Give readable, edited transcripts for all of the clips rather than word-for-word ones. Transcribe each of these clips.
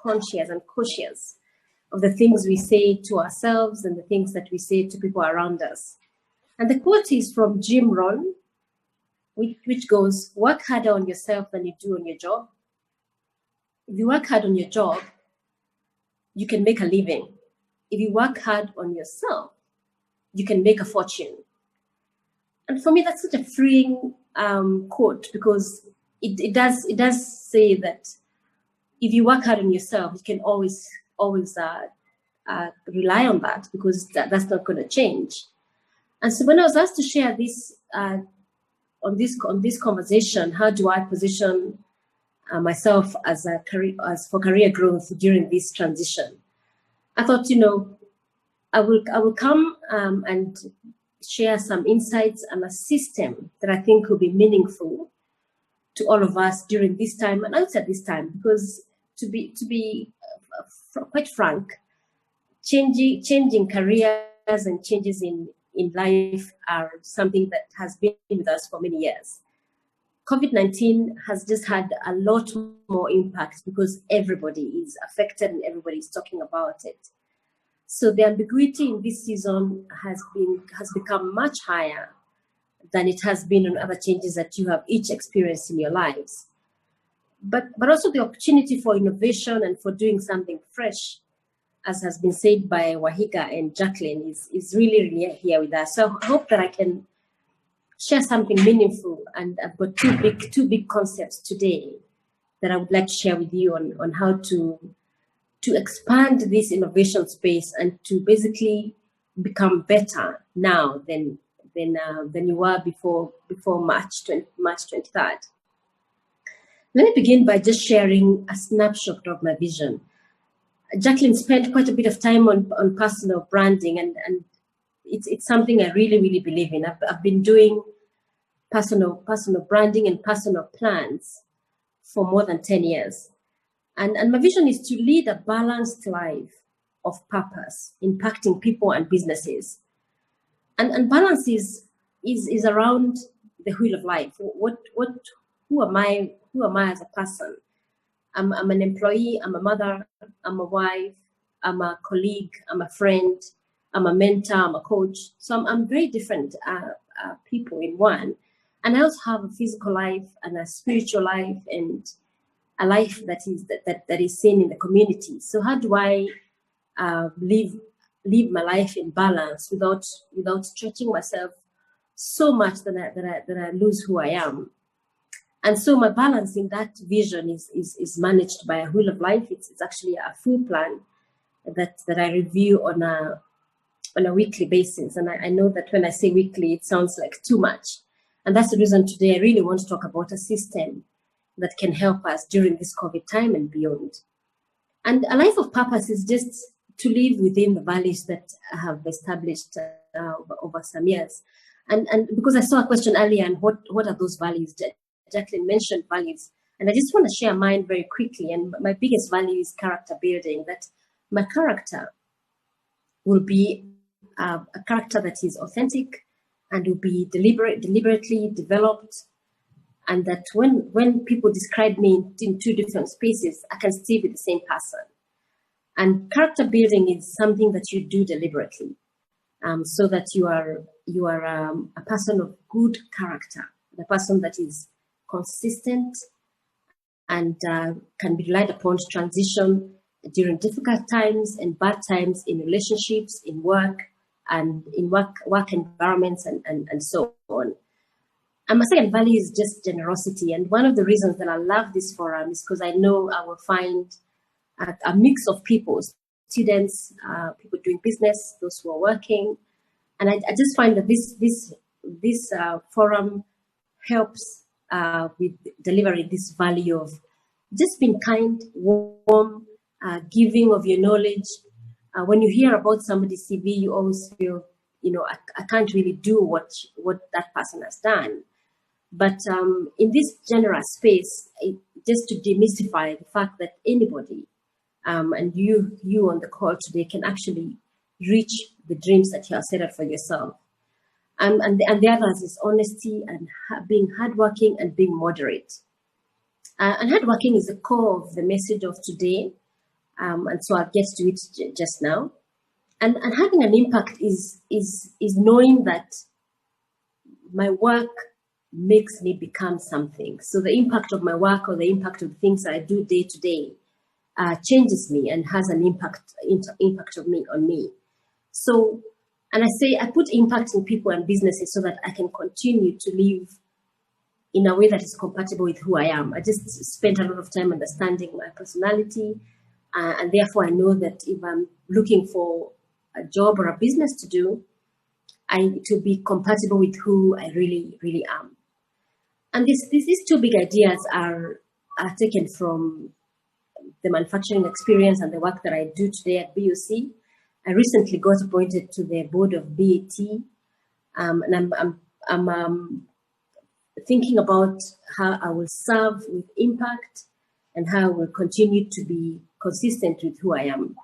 conscious and cautious of the things we say to ourselves and the things that we say to people around us. And the quote is from Jim Rohn, which goes, work harder on yourself than you do on your job. If you work hard on your job, you can make a living. If you work hard on yourself, you can make a fortune. And for me, that's such a freeing quote, because it does say that if you work hard on yourself, you can always rely on that, because that's not going to change. And so when I was asked to share this on this conversation, how do I position myself for career growth during this transition? I thought, I will come and share some insights and a system that I think will be meaningful to all of us during this time and outside this time, because to be quite frank, changing careers and changes in life are something that has been with us for many years. COVID-19 has just had a lot more impact because everybody is affected and everybody is talking about it. So the ambiguity in this season has become much higher than it has been on other changes that you have each experienced in your lives. But also the opportunity for innovation and for doing something fresh, as has been said by Wahiga and Jacqueline, is really, really here with us. So I hope that I can share something meaningful, and I've got two big concepts today that I would like to share with you on how to expand this innovation space and to basically become better now than you were before March 23rd. Let me begin by just sharing a snapshot of my vision. Jacqueline spent quite a bit of time on personal branding, and it's something I really, really believe in. I've been doing personal branding and personal plans for more than 10 years. And my vision is to lead a balanced life of purpose, impacting people and businesses. And balance is around the wheel of life. Who am I as a person? I'm an employee, I'm a mother, I'm a wife, I'm a colleague, I'm a friend, I'm a mentor, I'm a coach. So I'm very different people in one. And I also have a physical life and a spiritual life and a life that is seen in the community. So how do I live my life in balance without stretching myself so much that I lose who I am? And so my balance in that vision is managed by a wheel of life. It's actually a full plan that I review on a weekly basis. And I know that when I say weekly, it sounds like too much. And that's the reason today I really want to talk about a system that can help us during this COVID time and beyond. And a life of purpose is just to live within the values that I have established over some years. And because I saw a question earlier, and what are those values? Jacqueline mentioned values, and I just want to share mine very quickly. And my biggest value is character building, that my character will be a character that is authentic and will be deliberately developed, and that when people describe me in two different spaces, I can still be the same person. And character building is something that you do deliberately, so that you are a person of good character, a person that is consistent and can be relied upon to transition during difficult times and bad times in relationships, in work, and in work environments, and so on. And my second value is just generosity. And one of the reasons that I love this forum is because I know I will find a mix of people, students, people doing business, those who are working. And I just find that this forum helps with delivering this value of just being kind, warm, giving of your knowledge. When you hear about somebody's CV, you always feel, I can't really do what that person has done. But in this generous space, just to demystify the fact that anybody, and you on the call today, can actually reach the dreams that you have set out for yourself. And the others is honesty and being hardworking and being moderate. And hardworking is the core of the message of today. And so I'll get to it just now. And having an impact is knowing that my work makes me become something. So the impact of my work or the impact of things that I do day to day changes me and has an impact on me. So, and I put impact in people and businesses so that I can continue to live in a way that is compatible with who I am. I just spent a lot of time understanding my personality, and therefore I know that if I'm looking for a job or a business to do, it will be compatible with who I really, really am. And these two big ideas are taken from the manufacturing experience and the work that I do today at BOC. I recently got appointed to the board of BAT, and I'm thinking about how I will serve with impact and how I will continue to be consistent with who I am.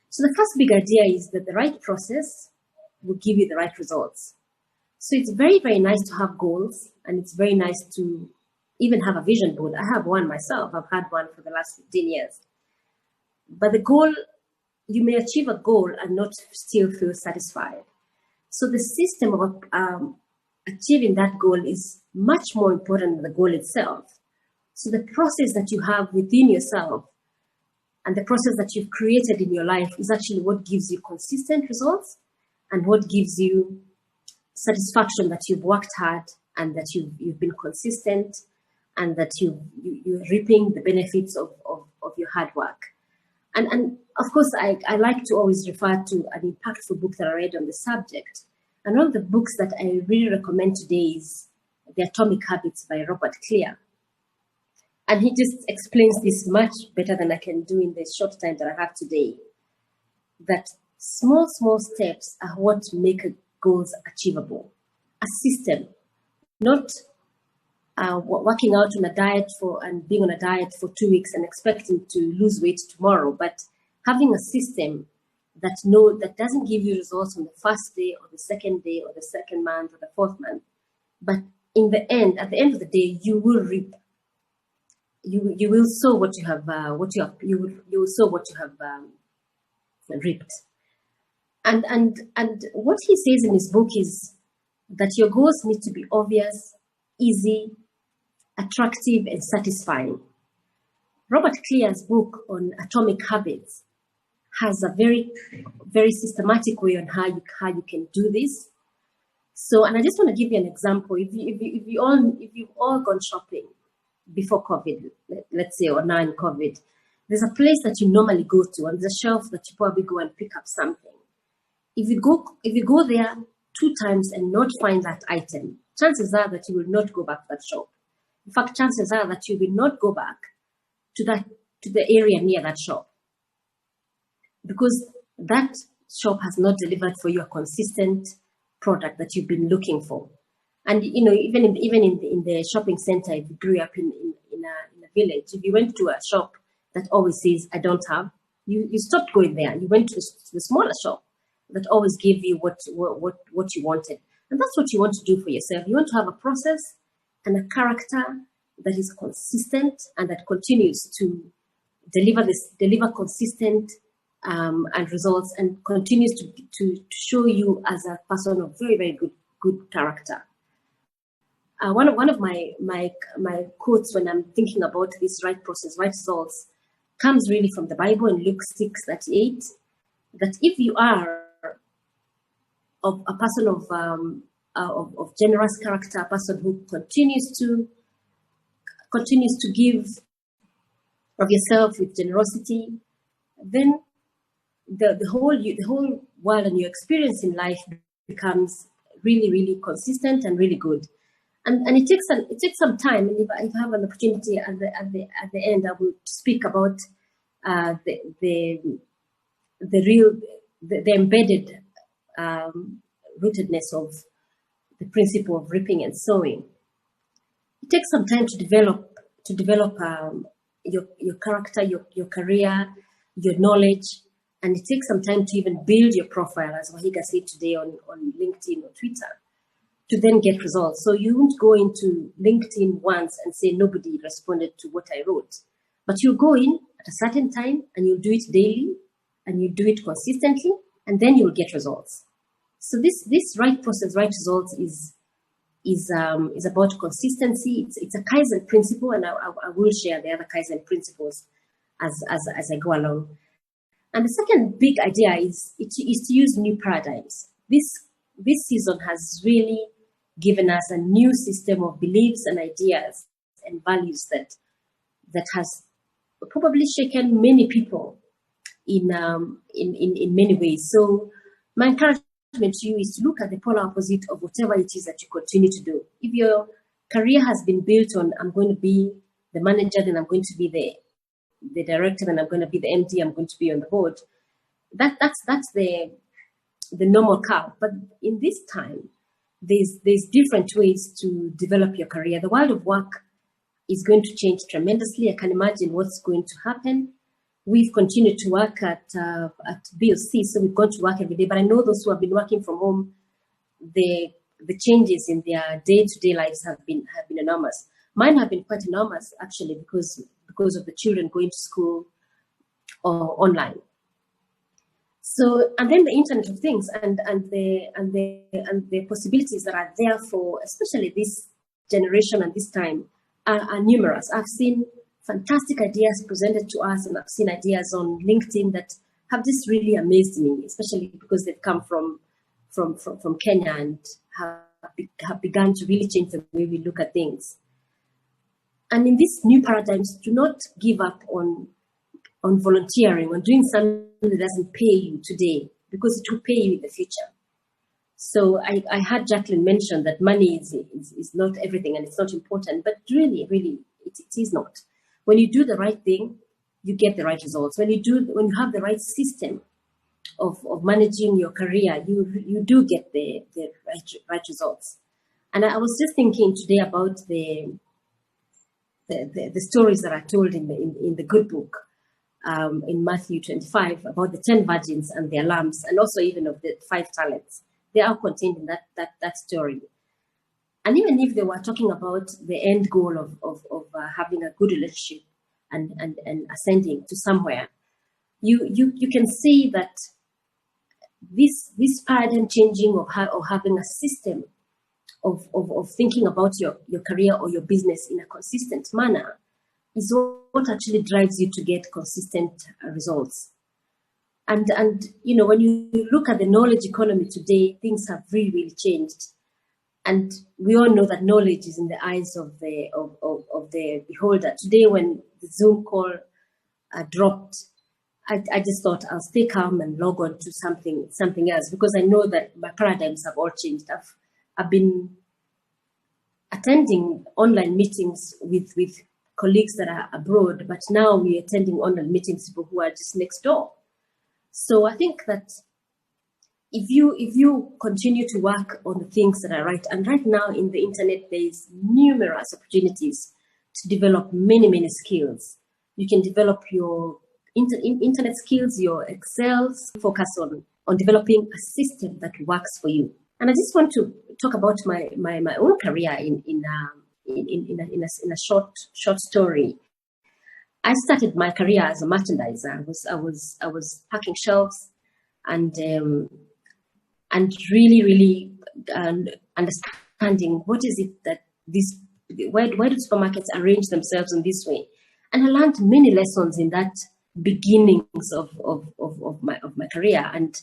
So the first big idea is that the right process will give you the right results. So it's very, very nice to have goals, and it's very nice to even have a vision board. I have one myself. I've had one for the last 15 years. But the goal, you may achieve a goal and not still feel satisfied. So the system of achieving that goal is much more important than the goal itself. So the process that you have within yourself and the process that you've created in your life is actually what gives you consistent results and what gives you satisfaction that you've worked hard and that you've been consistent and that you're reaping the benefits of your hard work. And of course, I like to always refer to an impactful book that I read on the subject. And one of the books that I really recommend today is The Atomic Habits by Robert Clear. And he just explains this much better than I can do in the short time that I have today. That small steps are what make goals achievable. A system, not working out on a diet and being on a diet for 2 weeks and expecting to lose weight tomorrow, but having a system that doesn't give you results on the first day or the second day or the second month or the fourth month, but at the end of the day, you will reap. You will sow what you have you will sow what you have reaped. And what he says in his book is that your goals need to be obvious, easy, attractive, and satisfying. Robert Clear's book on atomic habits has a very, very systematic way on how you can do this. So, and I just want to give you an example. If you've all gone shopping before COVID, let's say, or now in COVID, there's a place that you normally go to, and there's a shelf that you probably go and pick up something. If you go there 2 times and not find that item, chances are that you will not go back to that shop. In fact, chances are that you will not go back to the area near that shop, because that shop has not delivered for you a consistent product that you've been looking for. And even in the shopping center, if you grew up in a village, if you went to a shop that always says "I don't have," you stopped going there. You went to the smaller shop that always gave you what you wanted. And that's what you want to do for yourself. You want to have a process and a character that is consistent and that continues to deliver consistent and results, and continues to show you as a person of very, very good character. One of my quotes when I'm thinking about this right process, right results, comes really from the Bible in Luke 6:38, that if you are a person of generous character, a person who continues to give of yourself with generosity, then the whole world and your experience in life becomes really, really consistent and really good. And it takes some time. And if I have an opportunity at the end, I will speak about the embedded rootedness of the principle of reaping and sowing. It takes some time to develop your character, your career, your knowledge, and it takes some time to even build your profile, as Wahiga said today on LinkedIn or Twitter, to then get results. So you won't go into LinkedIn once and say nobody responded to what I wrote. But you go in at a certain time and you'll do it daily and you do it consistently, and then you'll get results. So this right process, right results is about consistency. It's a Kaizen principle, and I will share the other Kaizen principles as I go along. And the second big idea is to use new paradigms. This season has really given us a new system of beliefs and ideas and values that has probably shaken many people in many ways. So my encouragement to you is to look at the polar opposite of whatever it is that you continue to do. If your career has been built on, I'm going to be the manager, then I'm going to be the director, then I'm going to be the MD, I'm going to be on the board. That's the normal curve. But in this time, there's different ways to develop your career. The world of work is going to change tremendously. I can imagine what's going to happen. We've continued to work at BOC, so we've gone to work every day. But I know those who have been working from home, the changes in their day-to-day lives have been enormous. Mine have been quite enormous, actually, because of the children going to school or online. So, and then the Internet of Things and the possibilities that are there for, especially this generation and this time, are numerous. I've seen fantastic ideas presented to us, and I've seen ideas on LinkedIn that have just really amazed me, especially because they've come from Kenya and have begun to really change the way we look at things. And in these new paradigms, do not give up on volunteering, on doing something that doesn't pay you today, because it will pay you in the future. So I had Jacqueline mention that money is not everything and it's not important, but really, it is not. When you do the right thing, you get the right results. When you have the right system of managing your career, you do get the right results. And I was just thinking today about the stories that are told in the good book, in Matthew 25, about the 10 virgins and their lamps, and also even of the 5 talents. They are contained in that story. And even if they were talking about the end goal of having a good relationship and ascending to somewhere, you can see that this paradigm changing of having a system of thinking about your career or your business in a consistent manner is what actually drives you to get consistent results. And when you look at the knowledge economy today, things have really changed. And we all know that knowledge is in the eyes of the beholder. Today, when the Zoom call dropped, I just thought I'll stay calm and log on to something else, because I know that my paradigms have all changed. I've been attending online meetings with colleagues that are abroad, but now we're attending online meetings with people who are just next door. So I think that if you continue to work on the things that are right, and right now in the internet, there's numerous opportunities to develop many skills. You can develop your internet skills, your Excel, focus on developing a system that works for you. And I just want to talk about my own career in a short story. I started my career as a merchandiser. I was packing shelves and really understanding what is it that why do supermarkets arrange themselves in this way. And I learned many lessons in that beginnings of my career. And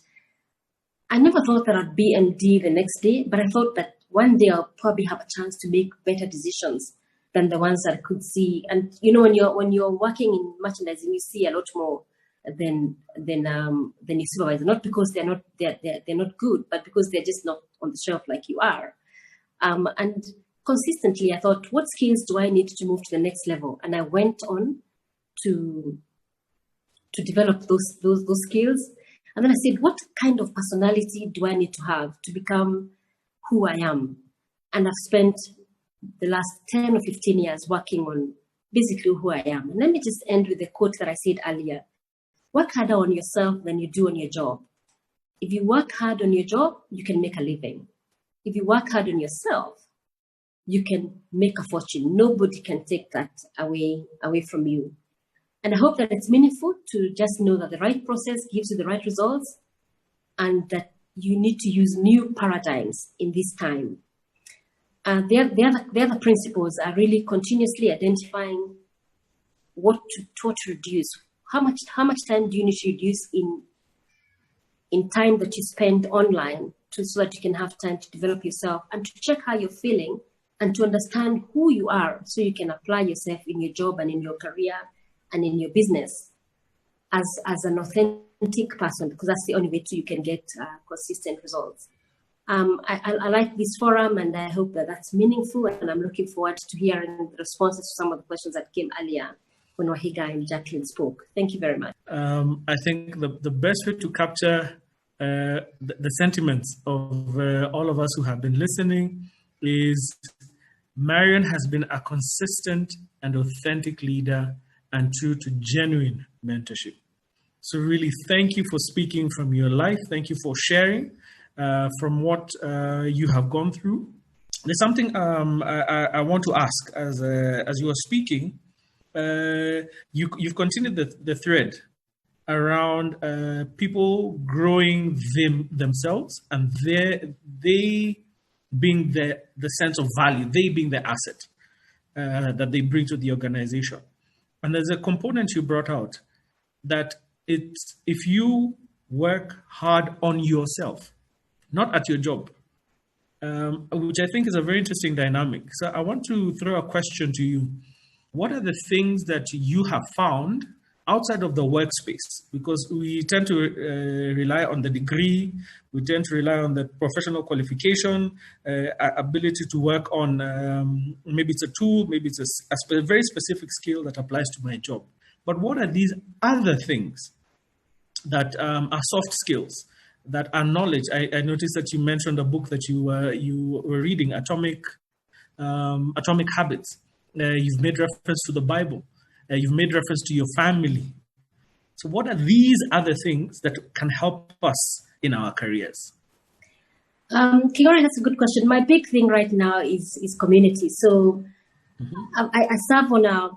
I never thought that I'd be MD the next day, but I thought that one day I'll probably have a chance to make better decisions than the ones that I could see. And when you're working in merchandising, you see a lot more than your supervisor. Not because they're not good, but because they're just not on the shelf like you are. And consistently, I thought, what skills do I need to move to the next level? And I went on to develop those skills. And then I said, what kind of personality do I need to have to become who I am? And I've spent the last 10 or 15 years working on basically who I am. And let me just end with the quote that I said earlier. Work harder on yourself than you do on your job. If you work hard on your job, you can make a living. If you work hard on yourself, you can make a fortune. Nobody can take that away from you. And I hope that it's meaningful to just know that the right process gives you the right results, and that you need to use new paradigms in this time. The other principles are really continuously identifying what to reduce. How much time do you need to reduce in time that you spend online, so that you can have time to develop yourself and to check how you're feeling and to understand who you are, so you can apply yourself in your job and in your career and in your business as an authentic person, because that's the only way you can get consistent results. I like this forum, and I hope that that's meaningful, and I'm looking forward to hearing the responses to some of the questions that came earlier when Wahiga and Jacqueline spoke. Thank you very much. I think the best way to capture the sentiments of all of us who have been listening is Marion has been a consistent and authentic leader and true to genuine mentorship. So really, thank you for speaking from your life. Thank you for sharing from what you have gone through. There's something I want to ask as you are speaking. You've continued the thread around people growing themselves, and they being the sense of value, they being the asset that they bring to the organization. And there's a component you brought out that it's if you work hard on yourself, not at your job, which I think is a very interesting dynamic. So I want to throw a question to you. What are the things that you have found outside of the workspace? Because we tend to rely on the degree, we tend to rely on the professional qualification, ability to work on, maybe it's a tool, maybe it's a very specific skill that applies to my job. But what are these other things that are soft skills, that are knowledge? I noticed that you mentioned a book that you were reading, Atomic Habits. You've made reference to the Bible. You've made reference to your family. So what are these other things that can help us in our careers? Kigori, that's a good question. My big thing right now is community. So I serve on a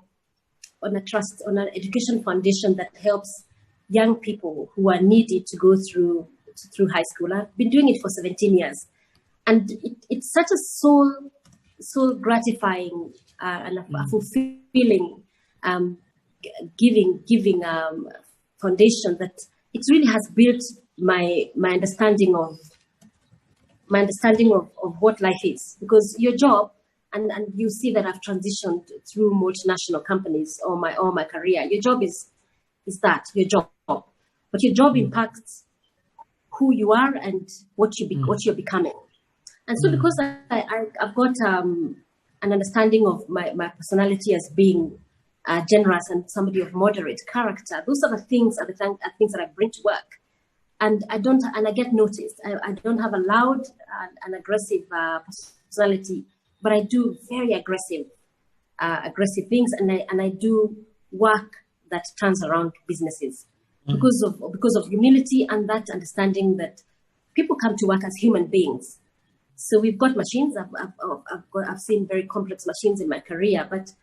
trust, on an education foundation that helps young people who are needy to go through high school. I've been doing it for 17 years. And it's such a soul gratifying and a fulfilling giving foundation that it really has built my understanding of what life is. Because your job, and you see that I've transitioned through multinational companies all my career. Your job is that, your job, but your job impacts who you are and what you're becoming. And so because I've got an understanding of my personality as being generous and somebody of moderate character, those are the things that I bring to work. And I get noticed. I don't have a loud and aggressive personality, but I do very aggressive things, and I do work that turns around businesses because of humility and that understanding that people come to work as human beings. So we've got machines. I've seen very complex machines in my career, but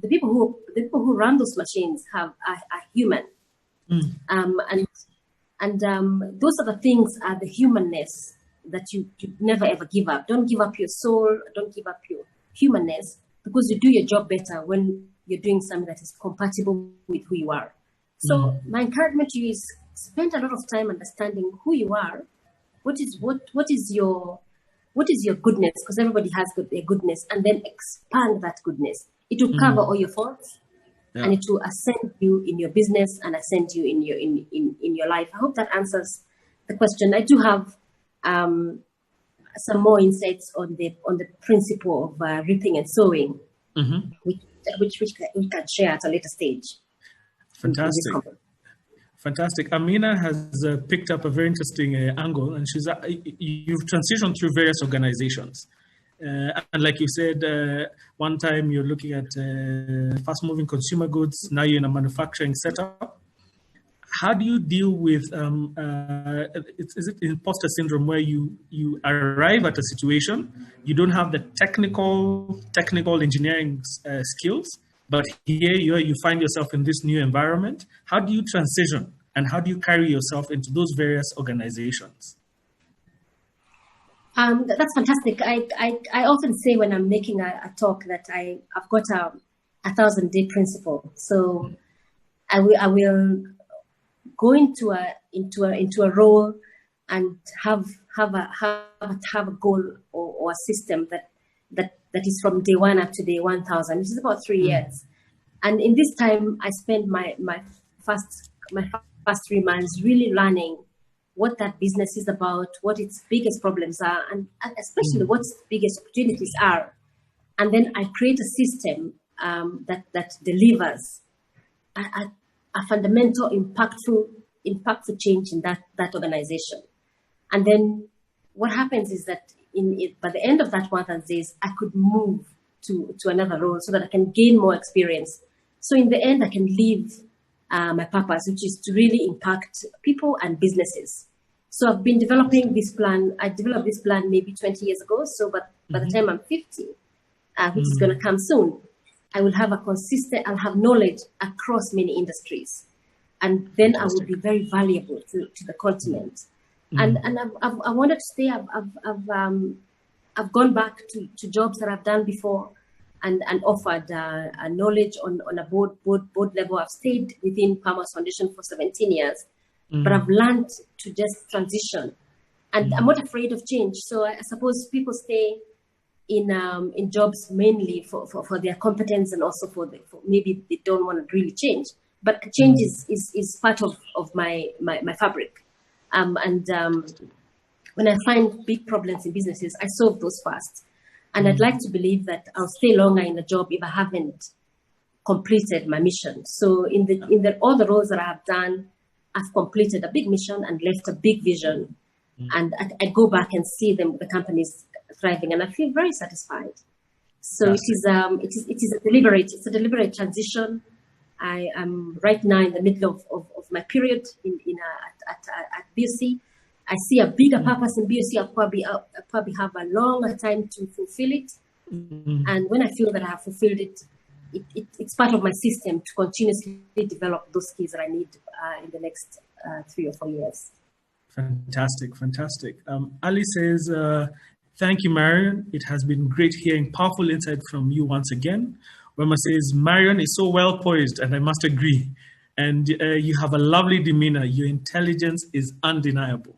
the people who run those machines are human, and those are the things, are the humanness that you never ever give up. Don't give up your soul. Don't give up your humanness, because you do your job better when you're doing something that is compatible with who you are. So my encouragement to you is spend a lot of time understanding who you are. What is your goodness? Because everybody has their goodness, and then expand that goodness. It will cover all your faults, and it will ascend you in your business and ascend you in your life. I hope that answers the question. I do have some more insights on the principle of reaping and sowing, which we can share at a later stage. Fantastic. Amina has picked up a very interesting angle, and you've transitioned through various organizations. And like you said, one time you're looking at fast-moving consumer goods, now you're in a manufacturing setup. How do you deal with, is it imposter syndrome, where you arrive at a situation, you don't have the technical engineering skills, But here you find yourself in this new environment. How do you transition and how do you carry yourself into those various organizations? That's fantastic. I often say when I'm making a talk that I've got a 1,000-day principle. So I will go into a role and have a goal or a system that is from day one up to day 1,000, which is about 3 years. And in this time, I spend my first 3 months really learning what that business is about, what its biggest problems are, and especially what its biggest opportunities are. And then I create a system that delivers a fundamental, impactful change in that organization. And then what happens is that by the end of that 1,000 days, I could move to another role so that I can gain more experience. So in the end, I can live my purpose, which is to really impact people and businesses. So I've been developing this plan. I developed this plan maybe 20 years ago. So but by the time I'm 50, which is going to come soon, I will have I'll have knowledge across many industries. And then I will be very valuable to the continent. And I wanted to stay. I've gone back to jobs that I've done before and offered a knowledge on a board level. I've stayed within Palmer's Foundation for 17 years, but I've learned to just transition. And I'm not afraid of change. So I suppose people stay in jobs mainly for their competence and also for maybe they don't want to really change. But change is part of my fabric. When I find big problems in businesses, I solve those first. And I'd like to believe that I'll stay longer in a job if I haven't completed my mission. So in all the roles that I have done, I've completed a big mission and left a big vision. And I go back and see the companies thriving, and I feel very satisfied. So it is a deliberate transition. I am right now in the middle of my period at BSc. I see a bigger purpose in BSc. I'll probably have a longer time to fulfill it. And when I feel that I have fulfilled it, it's part of my system to continuously develop those skills that I need in the next 3 or 4 years. Fantastic. Ali says, thank you, Marion. It has been great hearing powerful insight from you once again. Wema says, Marion is so well poised, and I must agree. And you have a lovely demeanor. Your intelligence is undeniable.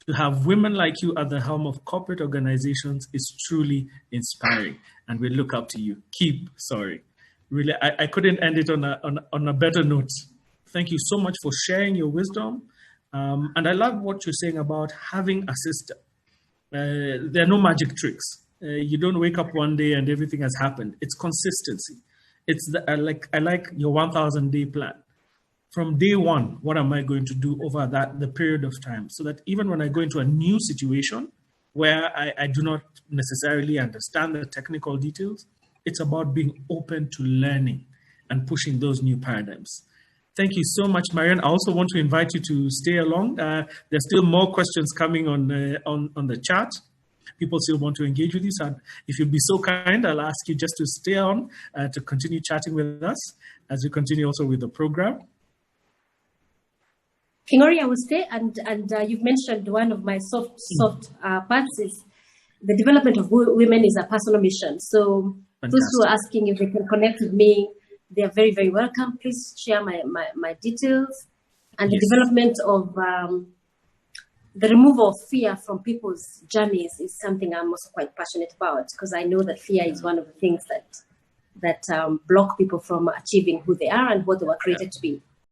To have women like you at the helm of corporate organizations is truly inspiring, and we look up to you. Really, I couldn't end it on a better note. Thank you so much for sharing your wisdom. And I love what you're saying about having a system. There are no magic tricks. You don't wake up one day and everything has happened. It's consistency. I like your 1,000-day plan. From day one, what am I going to do over the period of time, so that even when I go into a new situation where I do not necessarily understand the technical details, it's about being open to learning and pushing those new paradigms. Thank you so much, Marion. I also want to invite you to stay along. There's still more questions coming on the chat. People still want to engage with you. So if you'd be so kind, I'll ask you just to stay on to continue chatting with us as we continue also with the program. Kingori, I will stay, and you've mentioned one of my soft parts is the development of women is a personal mission. So fantastic. Those who are asking if they can connect with me, they are very, very welcome. Please share my details. And the development of the removal of fear from people's journeys is something I'm also quite passionate about, because I know that fear is one of the things that block people from achieving who they are and what they were created to be.